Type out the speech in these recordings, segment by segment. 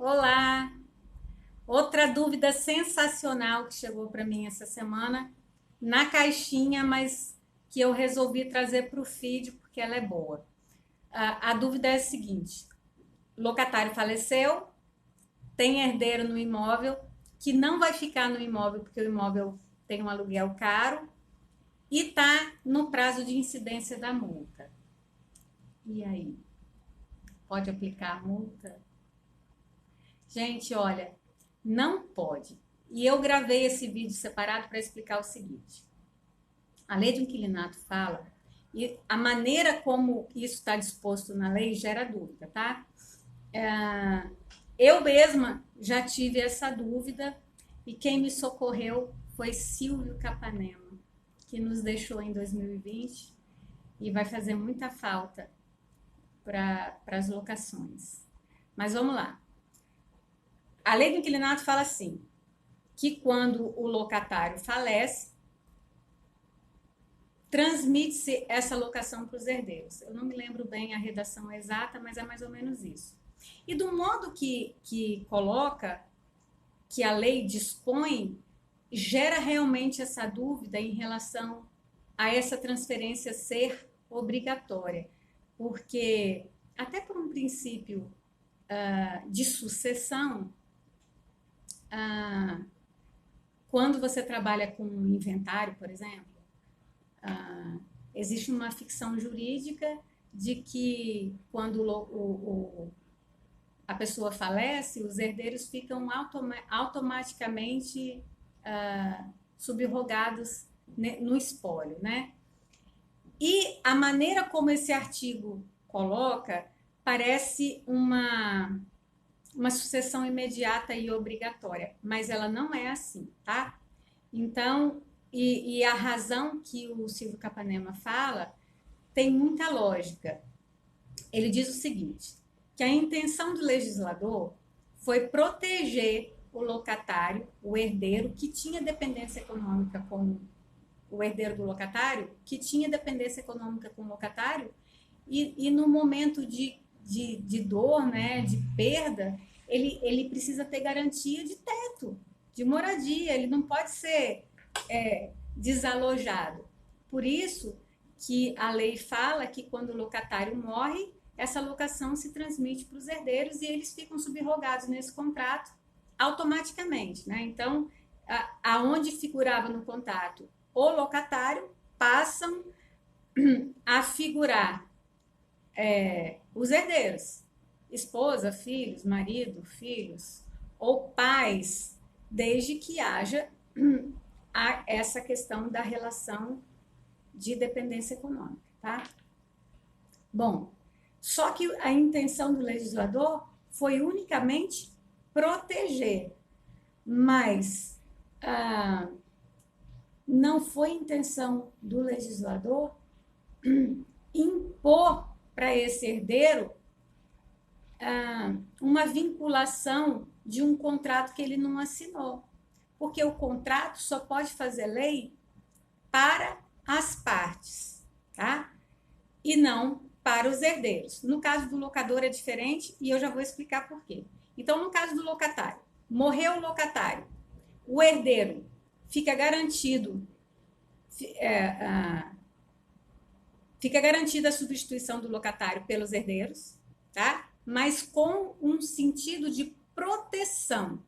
Olá! Outra dúvida sensacional que chegou para mim essa semana na caixinha, mas que eu resolvi trazer para o feed porque ela é boa. A dúvida é a seguinte: o locatário faleceu, tem herdeiro no imóvel, que não vai ficar no imóvel porque o imóvel tem um aluguel caro e está no prazo de incidência da multa. E aí? Pode aplicar a multa? Gente, olha, não pode. E eu gravei esse vídeo separado para explicar o seguinte. A lei do inquilinato fala, e a maneira como isso está disposto na lei gera dúvida, tá? Eu mesma já tive essa dúvida e quem me socorreu foi Silvio Capanema, que nos deixou em 2020 e vai fazer muita falta para as locações. Mas vamos lá. A lei do inquilinato fala assim, que quando o locatário falece, transmite-se essa locação para os herdeiros. Eu não me lembro bem a redação exata, mas é mais ou menos isso. E do modo que coloca, que a lei dispõe, gera realmente essa dúvida em relação a essa transferência ser obrigatória. Porque, até por um princípio de sucessão, quando você trabalha com um inventário, por exemplo, existe uma ficção jurídica de que quando a pessoa falece, os herdeiros ficam automaticamente subrogados no espólio, né? E a maneira como esse artigo coloca parece uma sucessão imediata e obrigatória, mas ela não é assim, tá? Então, e a razão que o Silvio Capanema fala tem muita lógica. Ele diz o seguinte, que a intenção do legislador foi proteger o locatário, o herdeiro, que tinha dependência econômica com o herdeiro do locatário, que tinha dependência econômica com o locatário, e no momento de dor, né, de perda, ele precisa ter garantia de teto, de moradia, ele não pode ser desalojado. Por isso que a lei fala que quando o locatário morre, essa locação se transmite para os herdeiros e eles ficam subrogados nesse contrato automaticamente, né? Então, aonde figurava no contrato o locatário, passam a figurar os herdeiros, esposa, filhos, marido, filhos, ou pais, desde que haja essa questão da relação de dependência econômica, tá? Bom, só que a intenção do legislador foi unicamente proteger, mas não foi intenção do legislador impor para esse herdeiro uma vinculação de um contrato que ele não assinou. Porque o contrato só pode fazer lei para as partes, tá? E não para os herdeiros. No caso do locador é diferente e eu já vou explicar por quê. Então, no caso do locatário, morreu o locatário, o herdeiro fica garantido, fica garantida a substituição do locatário pelos herdeiros, tá? Mas com um sentido de proteção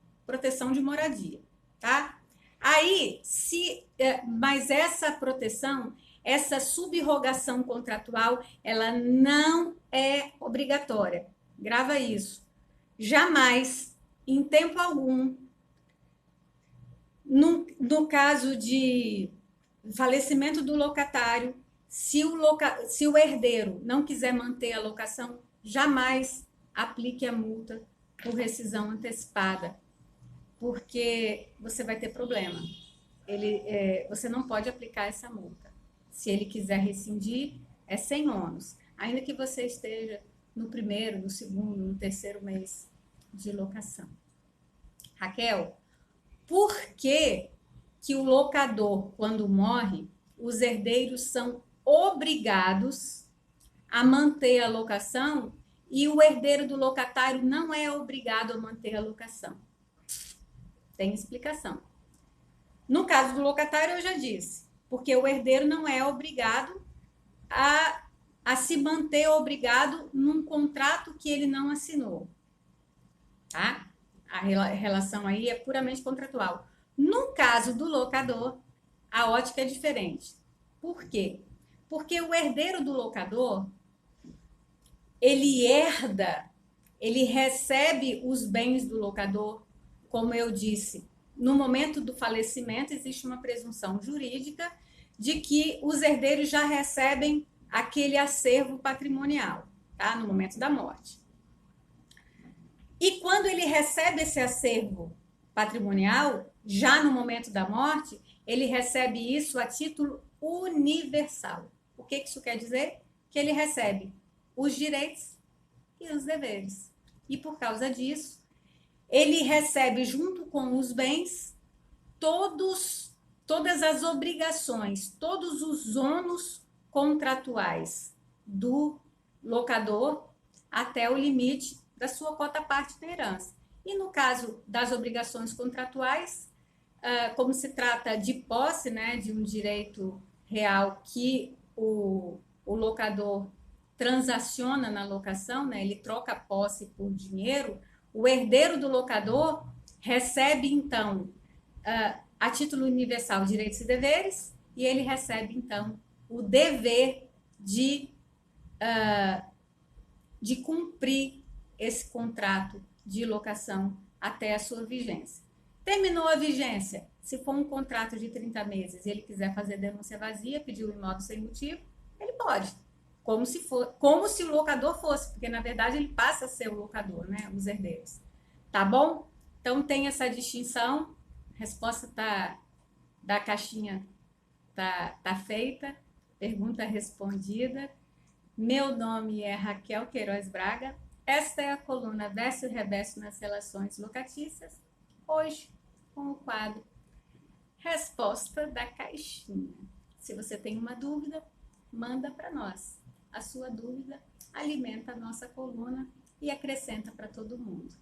de moradia, tá? Aí, mas essa proteção, essa subrogação contratual, ela não é obrigatória. Grava isso. Jamais, em tempo algum, no caso de falecimento do locatário, se o herdeiro não quiser manter a locação, jamais aplique a multa por rescisão antecipada, porque você vai ter problema. Você não pode aplicar essa multa. Se ele quiser rescindir, é sem ônus, ainda que você esteja no primeiro, no segundo, no terceiro mês de locação. Raquel, por que o locador, quando morre, os herdeiros são obrigados a manter a locação e o herdeiro do locatário não é obrigado a manter a locação. Tem explicação. No caso do locatário, eu já disse, porque o herdeiro não é obrigado a se manter obrigado num contrato que ele não assinou. Tá? A relação aí é puramente contratual. No caso do locador, a ótica é diferente. Por quê? Porque o herdeiro do locador, ele herda, ele recebe os bens do locador, como eu disse. No momento do falecimento, existe uma presunção jurídica de que os herdeiros já recebem aquele acervo patrimonial, tá? No momento da morte. E quando ele recebe esse acervo patrimonial, já no momento da morte, ele recebe isso a título universal. O que isso quer dizer? Que ele recebe os direitos e os deveres. E por causa disso, ele recebe junto com os bens todas as obrigações, todos os ônus contratuais do locador até o limite da sua cota-parte da herança. E no caso das obrigações contratuais, como se trata de posse, né, de um direito real que o locador transaciona na locação, né, ele troca a posse por dinheiro, o herdeiro do locador recebe, então, a título universal direitos e deveres, e ele recebe, então, o dever de cumprir esse contrato de locação até a sua vigência. Terminou a vigência, se for um contrato de 30 meses e ele quiser fazer denúncia vazia, pedir o imóvel sem motivo, ele pode. Como se o locador fosse, porque na verdade ele passa a ser o locador, né? Os herdeiros. Tá bom? Então tem essa distinção. A resposta da caixinha tá feita. Pergunta respondida. Meu nome é Raquel Queiroz Braga. Esta é a coluna Verso e Reverso nas Relações Locatícias. Hoje, com o quadro Resposta da Caixinha. Se você tem uma dúvida, manda para nós. A sua dúvida alimenta a nossa coluna e acrescenta para todo mundo.